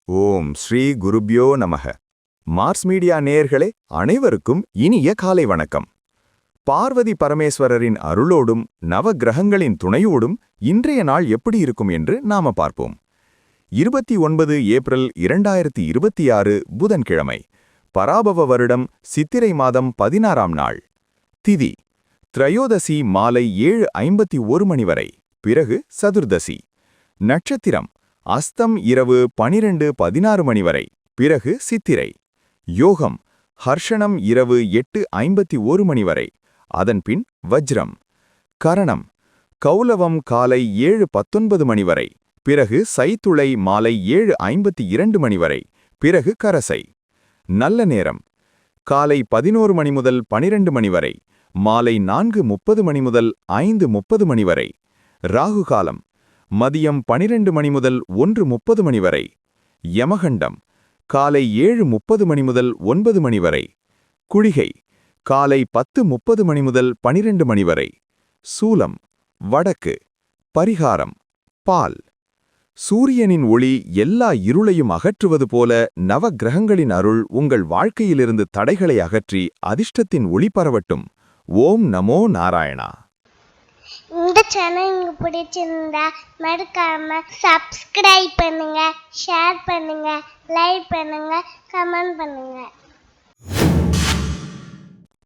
ஓம் ஸ்ரீ குருப்யோ நமக. Mars media நேயர்களே அனைவருக்கும் இனிய காலை வணக்கம். பார்வதி பரமேஸ்வரரின் அருளோடும் நவ கிரகங்களின் துணையோடும் இன்றைய நாள் எப்படி இருக்கும் என்று நாம பார்ப்போம். 29 ஏப்ரல் 2026 புதன்கிழமை, பராபவ வருடம் சித்திரை மாதம் 16ஆம் நாள். திதி திரையோதசி மாலை 7:51 மணி வரை, பிறகு சதுர்தசி. நட்சத்திரம் அஸ்தம் இரவு 12:16 மணி வரை, பிறகு சித்திரை. யோகம் ஹர்ஷணம் இரவு 8:51 மணி வரை, அதன்பின் வஜ்ரம். கரணம் கௌலவம் காலை 7:19 மணி வரை, பிறகு சைத்துளை மாலை 7:52 மணி வரை, பிறகு கரசை. நல்ல நேரம் காலை 11 மணி முதல் 12 மணி வரை, மாலை 4:30 மணி முதல் 5:30 மணி வரை. ராகு காலம் மதியம் 12 மணி முதல் 1:30 மணி வரை. யமகண்டம் காலை 7:30 மணி முதல் 9 மணி வரை. குளிகை காலை 10:30 மணி முதல் 12 மணி வரை. சூலம் வடக்கு. பரிகாரம் பால். சூரியனின் ஒளி எல்லா இருளையும் அகற்றுவது போல நவ கிரகங்களின் அருள் உங்கள் வாழ்க்கையிலிருந்து தடைகளை அகற்றி அதிர்ஷ்டத்தின் ஒளி பரவட்டும். ஓம் நமோ நாராயணா. இந்த சேனல் உங்களுக்கு பிடிச்சிருந்தா மறக்காம சப்ஸ்கிரைப் பண்ணுங்க, ஷேர் பண்ணுங்க, லைக் பண்ணுங்க, கமெண்ட் பண்ணுங்க.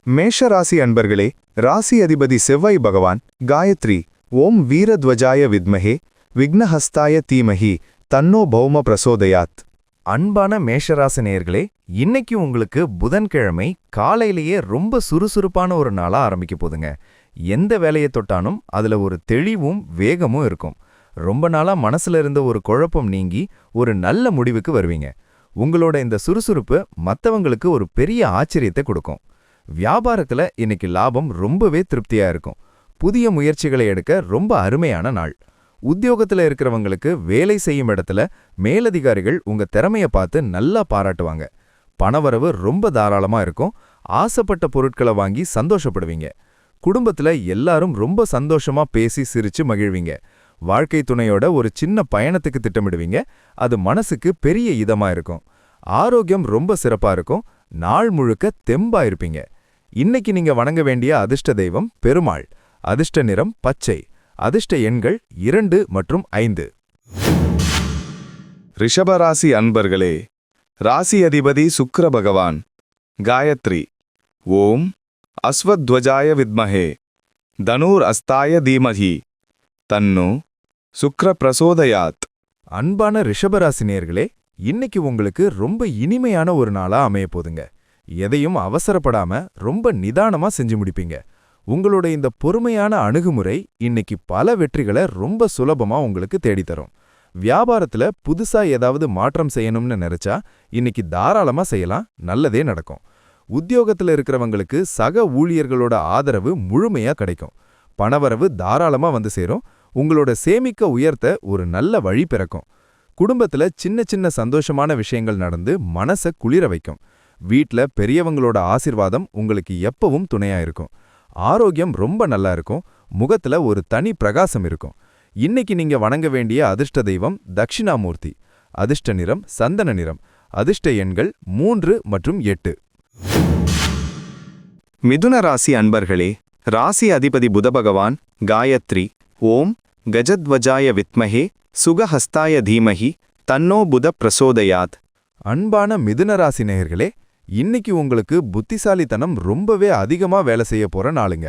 மேஷராசி அன்பர்களே, ராசி அதிபதி செவ்வாய் பகவான் காயத்ரி ஓம் வீரத்வஜாய வித்மஹே விக்னஹஸ்தாய தீமஹி தன்னோ பௌம பிரசோதயாத். அன்பான மேஷராசி நேயர்களே, இன்னைக்கு உங்களுக்கு புதன்கிழமை காலையிலேயே ரொம்ப சுறுசுறுப்பான ஒரு நாளா ஆரம்பிக்க போதுங்க. எந்த வேலையை தொட்டாலும் அதுல ஒரு தெளிவும் வேகமும் இருக்கும். ரொம்ப நாளா மனசுல இருந்த ஒரு குழப்பம் நீங்கி ஒரு நல்ல முடிவுக்கு வருவீங்க. உங்களோட இந்த சுறுசுறுப்பு மத்தவங்களுக்கு ஒரு பெரிய ஆச்சரியத்தை கொடுக்கும். வியாபாரத்துல இன்னைக்கு லாபம் ரொம்பவே திருப்தியா இருக்கும். புதிய முயற்சிகளை எடுக்க ரொம்ப அருமையான நாள். உத்தியோகத்துல இருக்கிறவங்களுக்கு வேலை செய்யும் இடத்துல மேலதிகாரிகள் உங்க திறமைய பார்த்து நல்லா பாராட்டுவாங்க. பணவரவு ரொம்ப தாராளமா இருக்கும். ஆசைப்பட்ட பொருட்களை வாங்கி சந்தோஷப்படுவீங்க. குடும்பத்துல எல்லாரும் ரொம்ப சந்தோஷமா பேசி சிரிச்சு மகிழ்வீங்க. வாழ்க்கை துணையோட ஒரு சின்ன பயணத்துக்கு திட்டமிடுவீங்க. அது மனசுக்கு பெரிய இதமா இருக்கும். ஆரோக்கியம் ரொம்ப சிறப்பா இருக்கும். நாள் முழுக்க தெம்பா இருப்பீங்க. இன்னைக்கு நீங்க வணங்க வேண்டிய அதிர்ஷ்ட தெய்வம் பெருமாள். அதிர்ஷ்ட நிறம் பச்சை. அதிர்ஷ்ட எண்கள் 2 மற்றும் 5. ரிஷபராசி அன்பர்களே, ராசி அதிபதி சுக்கிர பகவான் காயத்ரி ஓம் அஸ்வத்வஜாய வித்மஹே தனூர் அஸ்தாய தீமஹி தன்னு சுக்ர பிரசோதயாத். அன்பான ரிஷபராசி நேயர்களே, இன்னைக்கு உங்களுக்கு ரொம்ப இனிமையான ஒரு நாளா அமைய போதுங்க. எதையும் அவசரப்படாம ரொம்ப நிதானமா செஞ்சு முடிப்பீங்க. உங்களோட இந்த பொறுமையான அணுகுமுறை இன்னைக்கு பல வெற்றிகளை ரொம்ப சுலபமா உங்களுக்கு தேடித்தரும். வியாபாரத்துல புதுசா ஏதாவது மாற்றம் செய்யணும்னு நினைச்சா இன்னைக்கு தாராளமா செய்யலாம், நல்லதே நடக்கும். உத்தியோகத்துல இருக்கிறவங்களுக்கு சக ஊழியர்களோட ஆதரவு முழுமையா கிடைக்கும். பணவரவு தாராளமா வந்து சேரும். உங்களோட சேமிக்க உயர்த்த ஒரு நல்ல வழி பிறக்கும். குடும்பத்துல சின்ன சின்ன சந்தோஷமான விஷயங்கள் நடந்து மனச குளிர வைக்கும். வீட்ல பெரியவங்களோட ஆசிர்வாதம் உங்களுக்கு எப்பவும் துணையா இருக்கும். ஆரோக்கியம் ரொம்ப நல்லா இருக்கும். முகத்துல ஒரு தனி பிரகாசம் இருக்கும். இன்னைக்கு நீங்க வணங்க வேண்டிய அதிர்ஷ்ட தெய்வம் தட்சிணாமூர்த்தி. அதிர்ஷ்ட நிறம் சந்தன நிறம். அதிர்ஷ்ட எண்கள் 3 மற்றும் 8. மிதுன ராசி அன்பர்களே, ராசி அதிபதி புத பகவான் காயத்ரி ஓம் கஜத்வஜாய வித்மஹே சுகஹஸ்தாய தீமஹி தன்னோ புத பிரசோதயாத். அன்பான மிதுன ராசி நேயர்களே, இன்னைக்கு உங்களுக்கு புத்திசாலித்தனம் ரொம்பவே அதிகமா வேலை செய்ய போற நாளுங்க.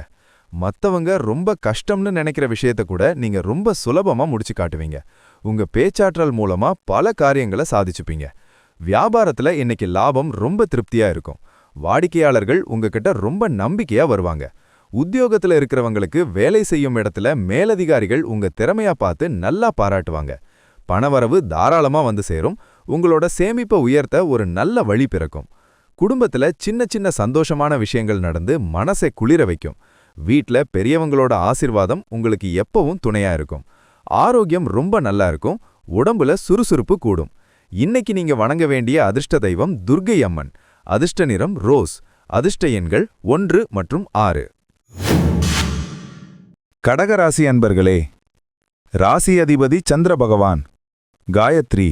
மத்தவங்க ரொம்ப கஷ்டம்னு நினைக்கிற விஷயத்த கூட நீங்க ரொம்ப சுலபமா முடிச்சு காட்டுவீங்க. உங்க பேச்சாற்றல் மூலமா பல காரியங்களை சாதிச்சுப்பீங்க. வியாபாரத்துல இன்னைக்கு லாபம் ரொம்ப திருப்தியா இருக்கும். வாடிக்கையாளர்கள் உங்ககிட்ட ரொம்ப நம்பிக்கையா வருவாங்க. உத்தியோகத்துல இருக்கிறவங்களுக்கு வேலை செய்யும் இடத்துல மேலதிகாரிகள் உங்க திறமையா பார்த்து நல்லா பாராட்டுவாங்க. பணவரவு தாராளமா வந்து சேரும். உங்களோட சேமிப்பை உயர்த்த ஒரு நல்ல வழி பிறக்கும். குடும்பத்துல சின்ன சின்ன சந்தோஷமான விஷயங்கள் நடந்து மனசை குளிர வைக்கும். வீட்ல பெரியவங்களோட ஆசிர்வாதம் உங்களுக்கு எப்பவும் துணையா இருக்கும். ஆரோக்கியம் ரொம்ப நல்லா இருக்கும். உடம்புல சுறுசுறுப்பு கூடும். இன்னைக்கு நீங்க வணங்க வேண்டிய அதிர்ஷ்ட தெய்வம் துர்க்கை அம்மன். அதிர்ஷ்ட நிறம் ரோஸ். அதிர்ஷ்ட எண்கள் 1 மற்றும் 6. கடகராசி அன்பர்களே, ராசி அதிபதி சந்திர பகவான் காயத்ரி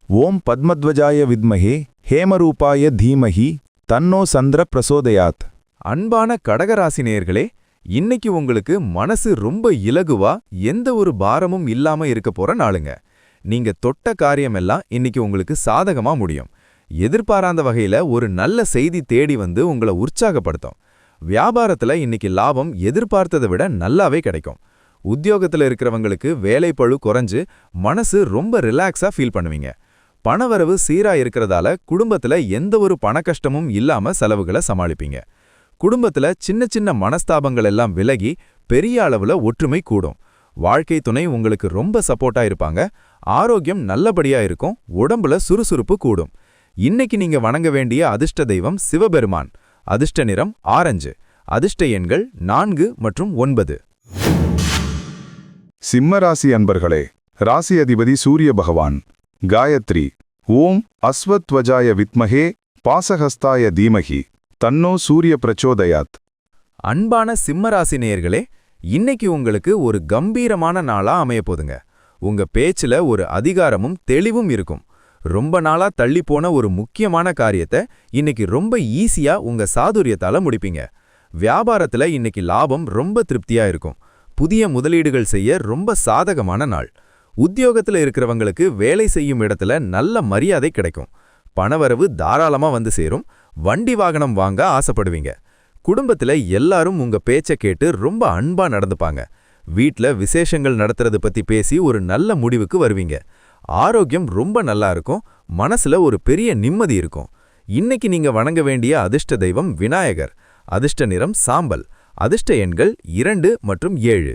ஓம் பத்மத்வஜாய வித்மஹே ஹேமரூபாய தீமஹி தன்னோ சந்திர பிரசோதயாத். அன்பான கடகராசி நேயர்களே, இன்னைக்கு உங்களுக்கு மனசு ரொம்ப இலகுவா எந்த ஒரு பாரமும் இல்லாம இருக்க போற நாளுங்க. நீங்க தொட்ட காரியமெல்லாம் இன்னைக்கு உங்களுக்கு சாதகமா முடியும். எதிர்பாராத வகையில ஒரு நல்ல செய்தி தேடி வந்து உங்களை உற்சாகப்படுத்தும். வியாபாரத்துல இன்னைக்கு லாபம் எதிர்பார்த்ததை விட நல்லாவே கிடைக்கும். உத்தியோகத்துல இருக்கிறவங்களுக்கு வேலைப்பளு குறைஞ்சு மனசு ரொம்ப ரிலாக்ஸா ஃபீல் பண்ணுவீங்க. பணவரவு சீரா இருக்கிறதால குடும்பத்துல எந்த ஒரு பண கஷ்டமும் இல்லாம செலவுகளை சமாளிப்பீங்க. குடும்பத்துல சின்ன சின்ன மனஸ்தாபங்கள் எல்லாம் விலகி பெரிய அளவுல ஒற்றுமை கூடும். வாழ்க்கை துணை உங்களுக்கு ரொம்ப சப்போர்ட்டா இருப்பாங்க. ஆரோக்கியம் நல்லபடியா இருக்கும். உடம்புல சுறுசுறுப்பு கூடும். இன்னைக்கு நீங்க வணங்க வேண்டிய அதிர்ஷ்ட தெய்வம் சிவபெருமான். அதிர்ஷ்ட நிறம் ஆரஞ்சு. அதிர்ஷ்ட எண்கள் 4 மற்றும் 9. சிம்மராசி அன்பர்களே, ராசி அதிபதி சூரிய பகவான். காயத்ரி. ஓம் அஸ்வத்வஜாய வித்மஹே பாசஹஸ்தாய தீமஹி தன்னோ சூரிய பிரச்சோதயாத். அன்பான சிம்மராசி நேயர்களே, இன்னைக்கு உங்களுக்கு ஒரு கம்பீரமான நாளா அமையப்போதுங்க. உங்க பேச்சுல ஒரு அதிகாரமும் தெளிவும் இருக்கும். ரொம்ப நாளா தள்ளிப்போன ஒரு முக்கியமான காரியத்தை இன்னைக்கு ரொம்ப ஈஸியா உங்க சாதுரியத்தால முடிப்பீங்க. வியாபாரத்துல இன்னைக்கு லாபம் ரொம்ப திருப்தியா இருக்கும். புதிய முதலீடுகள் செய்ய ரொம்ப சாதகமான நாள். உத்தியோகத்துல இருக்கிறவங்களுக்கு வேலை செய்யும் இடத்துல நல்ல மரியாதை கிடைக்கும். பணவரவு தாராளமா வந்து சேரும். வண்டி வாகனம் வாங்க ஆசைப்படுவீங்க. குடும்பத்துல எல்லாரும் உங்க பேச்ச கேட்டு ரொம்ப அன்பா நடந்துப்பாங்க. வீட்ல விசேஷங்கள் நடத்துறது பத்தி பேசி ஒரு நல்ல முடிவுக்கு வருவீங்க. ஆரோக்கியம் ரொம்ப நல்லா இருக்கும். மனசுல ஒரு பெரிய நிம்மதி இருக்கும். இன்னைக்கு நீங்க வணங்க வேண்டிய அதிர்ஷ்ட தெய்வம் விநாயகர். அதிர்ஷ்ட நிறம் சாம்பல். அதிர்ஷ்ட எண்கள் 2 மற்றும் 7.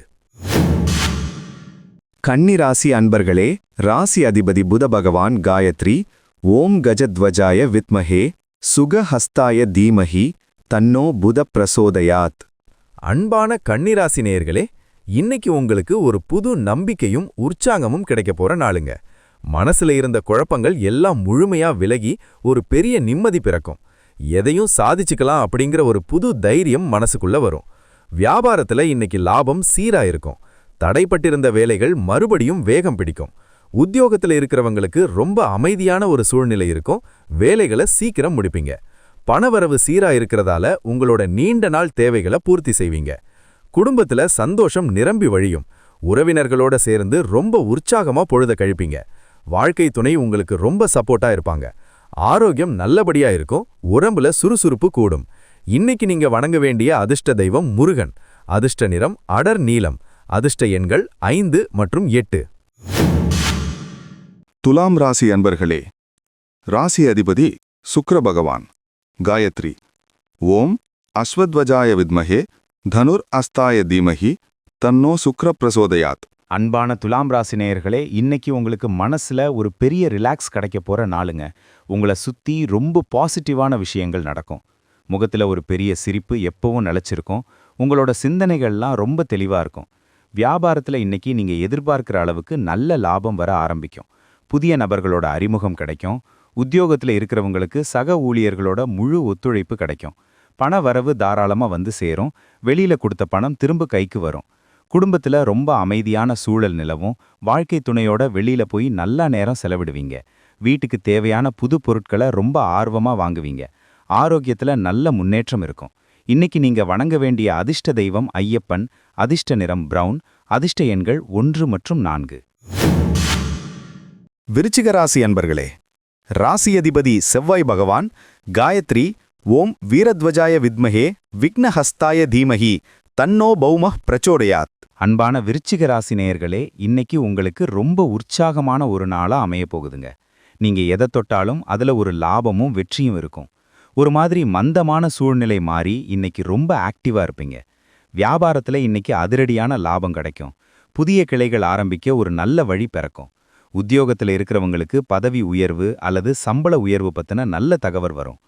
கன்னிராசி அன்பர்களே, ராசி அதிபதி புத பகவான். காயத்ரி. ஓம் கஜத்வஜாய வித்மஹே சுகஹஸ்தாய தீமஹி தன்னோ புத பிரசோதயாத். அன்பான கன்னிராசி நேயர்களே, இன்னைக்கு உங்களுக்கு ஒரு புது நம்பிக்கையும் உற்சாகமும் கிடைக்க போற நாளுங்க. மனசுல இருந்த குழப்பங்கள் எல்லாம் முழுமையா விலகி ஒரு பெரிய நிம்மதி பிறக்கும். எதையும் சாதிச்சுக்கலாம் அப்படிங்கிற ஒரு புது தைரியம் மனசுக்குள்ள வரும். வியாபாரத்துல இன்னைக்கு லாபம் சீரா இருக்கும். தடைப்பட்டிருந்த வேலைகள் மறுபடியும் வேகம் பிடிக்கும். உத்தியோகத்துல இருக்கிறவங்களுக்கு ரொம்ப அமைதியான ஒரு சூழ்நிலை இருக்கும். வேலைகளை சீக்கிரம் முடிப்பீங்க. பணவரவு சீரா இருக்கிறதால உங்களோட நீண்ட நாள் தேவைகளை பூர்த்தி செய்வீங்க. குடும்பத்துல சந்தோஷம் நிரம்பி வழியும். உறவினர்களோட சேர்ந்து ரொம்ப உற்சாகமா பொழுத கழிப்பீங்க. வாழ்க்கை துணை உங்களுக்கு ரொம்ப சப்போர்ட்டா இருப்பாங்க. ஆரோக்கியம் நல்லபடியா இருக்கும். உடம்புல சுறுசுறுப்பு கூடும். இன்னைக்கு நீங்க வணங்க வேண்டிய அதிர்ஷ்ட தெய்வம் முருகன். அதிர்ஷ்ட நிறம் அடர் நீலம். அதிர்ஷ்ட எண்கள் 5 மற்றும் 8. துலாம் ராசி அன்பர்களே, ராசி அதிபதி சுக்கிர பகவான். காயத்ரி. ஓம் அஸ்வத்வஜாய வித்மஹே தனுர் அஸ்தாய தீமஹி தன்னோ சுக்ர பிரசோதயாத். அன்பான துலாம் ராசி நேயர்களே, இன்னைக்கு உங்களுக்கு மனசுல ஒரு பெரிய ரிலாக்ஸ் கிடைக்க போற நாளுங்க. உங்களை சுத்தி ரொம்ப பாசிட்டிவான விஷயங்கள் நடக்கும். முகத்துல ஒரு பெரிய சிரிப்பு எப்பவும் நிலைச்சிருக்கும். உங்களோட சிந்தனைகள்லாம் ரொம்ப தெளிவா இருக்கும். வியாபாரத்துல இன்னைக்கு நீங்க எதிர்பார்க்கிற அளவுக்கு நல்ல லாபம் வர ஆரம்பிக்கும். புதிய நபர்களோட அறிமுகம் கிடைக்கும். உத்தியோகத்துல இருக்கிறவங்களுக்கு சக ஊழியர்களோட முழு ஒத்துழைப்பு கிடைக்கும். பண வரவு தாராளமா வந்து சேரும். வெளியில கொடுத்த பணம் திரும்ப கைக்கு வரும். குடும்பத்துல ரொம்ப அமைதியான சூழல் நிலவும். வாழ்க்கை துணையோட வெளியில போய் நல்ல நேரம் செலவிடுவீங்க. வீட்டுக்கு தேவையான புது பொருட்களை ரொம்ப ஆர்வமா வாங்குவீங்க. ஆரோக்கியத்துல நல்ல முன்னேற்றம் இருக்கும். இன்னைக்கு நீங்க வணங்க வேண்டிய அதிர்ஷ்ட தெய்வம் ஐயப்பன். அதிர்ஷ்ட நிறம் பிரவுன். அதிர்ஷ்ட எண்கள் 1 மற்றும் 4. விருச்சிக ராசி அன்பர்களே, ராசி அதிபதி செவ்வாய் பகவான். காயத்ரி. ஓம் வீரத்வஜாய வித்மஹே விக்னஹஸ்தாய தீமஹி தன்னோ பௌமஹ் பிரச்சோதயாத். அன்பான விருச்சிக ராசி நேயர்களே, இன்னைக்கு உங்களுக்கு ரொம்ப உற்சாகமான ஒரு நாளா அமைய போகுதுங்க. நீங்க எதை தொட்டாலும் அதுல ஒரு லாபமும் வெற்றியும் இருக்கும். ஒரு மாதிரி மந்தமான சூழ்நிலை மாறி இன்னைக்கு ரொம்ப ஆக்டிவா இருப்பீங்க. வியாபாரத்துல இன்னைக்கு அதிரடியான லாபம் கிடைக்கும். புதிய கிளைகள் ஆரம்பிக்க ஒரு நல்ல வழி பிறக்கும். உத்தியோகத்துல இருக்கிறவங்களுக்கு பதவி உயர்வு அல்லது சம்பள உயர்வு பத்தின நல்ல தகவல் வரும்.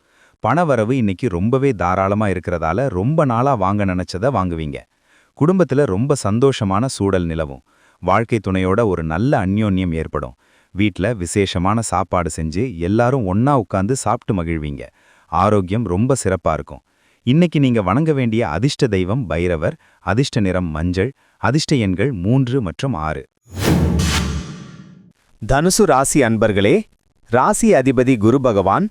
பணவரவு இன்னைக்கு ரொம்பவே தாராளமா இருக்கிறதால ரொம்ப நாளா வாங்க நினைச்சதை வாங்குவீங்க. குடும்பத்துல ரொம்ப சந்தோஷமான சூழல் நிலவும். வாழ்க்கை துணையோட ஒரு நல்ல அந்யோன்யம் ஏற்படும். வீட்ல விசேஷமான சாப்பாடு செஞ்சு எல்லாரும் ஒண்ணா உட்கார்ந்து சாப்பிட்டு மகிழ்வீங்க. ஆரோக்கியம் ரொம்ப சிறப்பா இருக்கும். இன்னைக்கு நீங்க வணங்க வேண்டிய அதிர்ஷ்ட தெய்வம் பைரவர். அதிர்ஷ்ட நிறம் மஞ்சள். அதிர்ஷ்ட எண்கள் 3 மற்றும் 6. தனுசு ராசி அன்பர்களே, ராசி அதிபதி குரு பகவான்.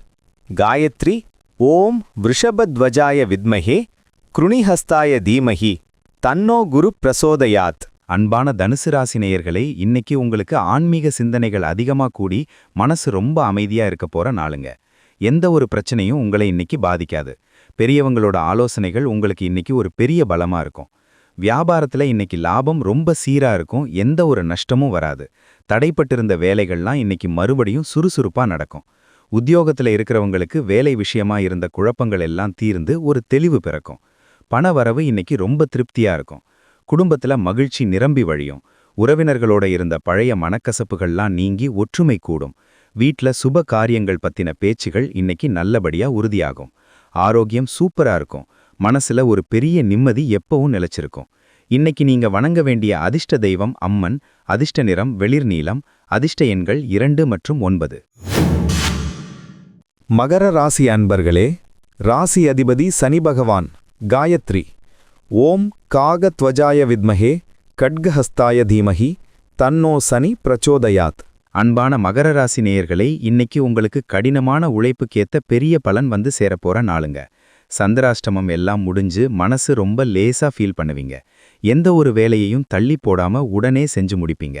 காயத்ரி. ஓம் விருஷபத்வஜாய வித்மஹே கிருணிஹஸ்தாய தீமஹி தன்னோ குரு பிரசோதயாத். அன்பான தனுசு ராசி நேயர்களே, இன்னைக்கு உங்களுக்கு ஆன்மீக சிந்தனைகள் அதிகமா கூடி மனசு ரொம்ப அமைதியா இருக்க போற நாளுங்க. எந்த ஒரு பிரச்சனையும் உங்களை இன்னைக்கு பாதிக்காது. பெரியவங்களோட ஆலோசனைகள் உங்களுக்கு இன்னைக்கு ஒரு பெரிய பலமா இருக்கும். வியாபாரத்துல இன்னைக்கு லாபம் ரொம்ப சீரா இருக்கும். எந்த ஒரு நஷ்டமும் வராது. தடைப்பட்டிருந்த வேலைகள்லாம் இன்னைக்கு மறுபடியும் சுறுசுறுப்பா நடக்கும். உத்தியோகத்துல இருக்கிறவங்களுக்கு வேலை விஷயமா இருந்த குழப்பங்கள் எல்லாம் தீர்ந்து ஒரு தெளிவு பிறக்கும். பணவரவு இன்னைக்கு ரொம்ப திருப்தியா இருக்கும். குடும்பத்துல மகிழ்ச்சி நிரம்பி வழியும். உறவினர்களோட இருந்த பழைய மனக்கசப்புகள்லாம் நீங்கி ஒற்றுமை கூடும். வீட்ல சுப காரியங்கள் பத்தின பேச்சுகள் இன்னைக்கு நல்லபடியா உறுதியாகும். ஆரோக்கியம் சூப்பரா இருக்கும். மனசுல ஒரு பெரிய நிம்மதி எப்பவும் நிலைச்சிருக்கும். இன்னைக்கு நீங்க வணங்க வேண்டிய அதிர்ஷ்ட தெய்வம் அம்மன். அதிர்ஷ்ட நிறம் வெளிர் நீலம். அதிர்ஷ்ட எண்கள் 2 மற்றும் 9. மகர ராசி அன்பர்களே, ராசி அதிபதி சனி பகவான். காயத்ரி. ஓம் காகத்வஜாய வித்மஹே கட்கஹஸ்தாய தீமஹி தன்னோ சனி பிரச்சோதயாத். அன்பான மகர ராசி நேயர்களே, இன்னைக்கு உங்களுக்கு கடினமான உழைப்புக்கேத்த பெரிய பலன் வந்து சேரப்போற நாளுங்க. சந்திராஷ்டமம் எல்லாம் முடிஞ்சு மனசு ரொம்ப லேசா ஃபீல் பண்ணுவீங்க. எந்த ஒரு வேலையையும் தள்ளி போடாம உடனே செஞ்சு முடிப்பீங்க.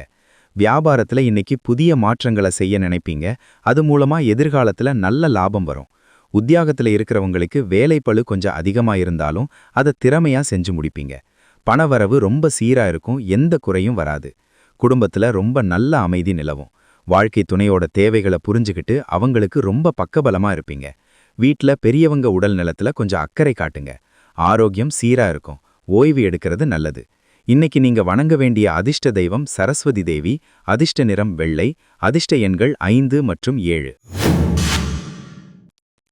வியாபாரத்துல இன்னைக்கு புதிய மாற்றங்களை செய்ய நினைப்பீங்க. அது மூலமா எதிர்காலத்துல நல்ல லாபம் வரும். உத்தியோகத்துல இருக்கிறவங்களுக்கு வேலைப்பளு கொஞ்சம் அதிகமா இருந்தாலும் அதை திறமையா செஞ்சு முடிப்பீங்க. பணவரவு ரொம்ப சீரா இருக்கும். எந்த குறையும் வராது. குடும்பத்துல ரொம்ப நல்ல அமைதி நிலவும். வாழ்க்கை துணையோட தேவைகளை புரிஞ்சுக்கிட்டு அவங்களுக்கு ரொம்ப பக்கபலமா இருப்பீங்க. வீட்ல பெரியவங்க உடல் நலத்துல கொஞ்சம் அக்கறை காட்டுங்க. ஆரோக்கியம் சீரா இருக்கும். ஓய்வு எடுக்கிறது நல்லது. இன்னைக்கு நீங்க வணங்க வேண்டிய அதிர்ஷ்ட தெய்வம் சரஸ்வதி தேவி. அதிர்ஷ்ட நிறம் வெள்ளை. அதிர்ஷ்ட எண்கள் 5 மற்றும் 7.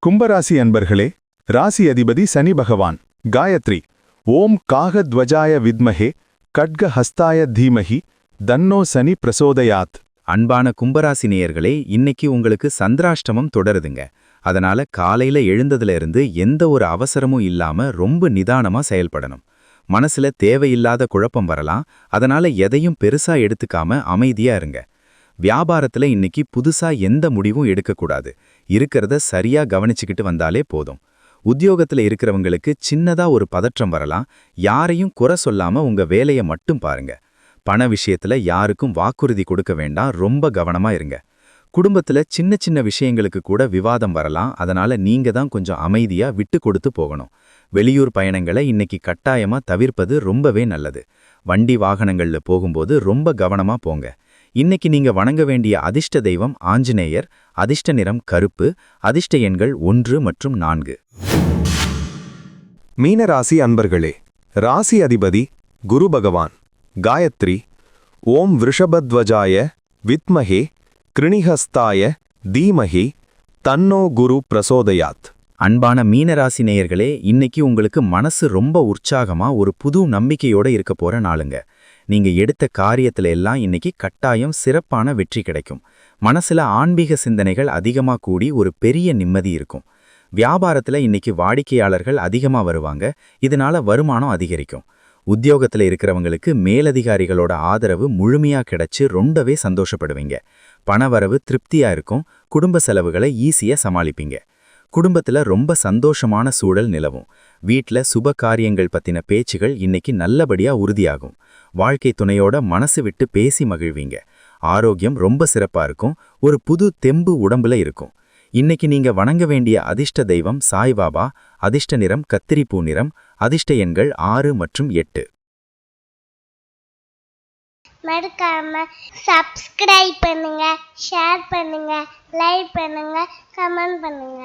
கும்பராசி அன்பர்களே, ராசி அதிபதி சனி பகவான். காயத்ரி. ஓம் காகத்வஜாய வித்மஹே கட்கஹஸ்தாய தீமஹி தன்னோ சனி பிரசோதயாத். அன்பான கும்பராசி நேயர்களே, இன்னைக்கு உங்களுக்கு சந்திராஷ்டமம் தொடருதுங்க. அதனால காலையில எழுந்ததுல இருந்து எந்த ஒரு அவசரமும் இல்லாம ரொம்ப நிதானமா செயல்படணும். மனசுல தேவையில்லாத குழப்பம் வரலாம். அதனால எதையும் பெருசா எடுத்துக்காம அமைதியா இருங்க. வியாபாரத்துல இன்னைக்கு புதுசா எந்த முடிவும் எடுக்கக்கூடாது. இருக்கிறத சரியா கவனிச்சுக்கிட்டு வந்தாலே போதும். உத்தியோகத்துல இருக்கிறவங்களுக்கு சின்னதா ஒரு பதற்றம் வரலாம். யாரையும் குறை சொல்லாம உங்க வேலையை மட்டும் பாருங்க. பண விஷயத்துல யாருக்கும் வாக்குறுதி கொடுக்க வேண்டாம். ரொம்ப கவனமா இருங்க. குடும்பத்துல சின்ன சின்ன விஷயங்களுக்கு கூட விவாதம் வரலாம். அதனால நீங்க தான் கொஞ்சம் அமைதியா விட்டு கொடுத்து போகணும். வெளியூர் பயணங்களை இன்னைக்கு கட்டாயமா தவிர்ப்பது ரொம்பவே நல்லது. வண்டி வாகனங்கள்ல போகும்போது ரொம்ப கவனமா போங்க. இன்னைக்கு நீங்க வணங்க வேண்டிய அதிர்ஷ்ட தெய்வம் ஆஞ்சநேயர். அதிர்ஷ்ட நிறம் கருப்பு. அதிர்ஷ்ட எண்கள் 1 மற்றும் 4. மீனராசி அன்பர்களே, ராசி அதிபதி குரு பகவான். காயத்ரி. ஓம் விருஷபத்வஜாய வித்மஹே கிருணிஹஸ்தாய தீமஹி தன்னோ குரு பிரசோதயாத். அன்பான மீனராசி நேயர்களே, இன்னைக்கு உங்களுக்கு மனசு ரொம்ப உற்சாகமா ஒரு புது நம்பிக்கையோட இருக்க போற நாளுங்க. நீங்க எடுத்த காரியத்துல எல்லாம் இன்னைக்கு கட்டாயம் சிறப்பான வெற்றி கிடைக்கும். மனசுல ஆன்மீக சிந்தனைகள் அதிகமா கூடி ஒரு பெரிய நிம்மதி இருக்கும். வியாபாரத்துல இன்னைக்கு வாடிக்கையாளர்கள் அதிகமா வருவாங்க. இதனால வருமானம் அதிகரிக்கும். உத்தியோகத்துல இருக்கிறவங்களுக்கு மேலதிகாரிகளோட ஆதரவு முழுமையா கிடைச்சு ரொம்பவே சந்தோஷப்படுவீங்க. பணவரவு திருப்தியா இருக்கும். குடும்ப செலவுகளை ஈஸியா சமாளிப்பீங்க. குடும்பத்துல ரொம்ப சந்தோஷமான சூழல் நிலவும். வீட்ல சுப காரியங்கள் பத்தின பேச்சுகள் இன்னைக்கு நல்லபடியா உறுதியாகும். வாழ்க்கை துணையோட மனசு விட்டு பேசி மகிழ்வீங்க. ஆரோக்கியம் ரொம்ப சிறப்பா இருக்கும். ஒரு புது தெம்பு உடம்புல இருக்கும். இன்னைக்கு நீங்க வணங்க வேண்டிய அதிர்ஷ்ட தெய்வம் சாய்பாபா. அதிர்ஷ்ட நிறம் கத்திரிப்பூ நிறம். அதிர்ஷ்ட எண்கள் 6 மற்றும் 8. மறக்காம சப்ஸ்கிரைப் பண்ணுங்க, ஷேர் பண்ணுங்க, லைக் பண்ணுங்க, கமெண்ட் பண்ணுங்க.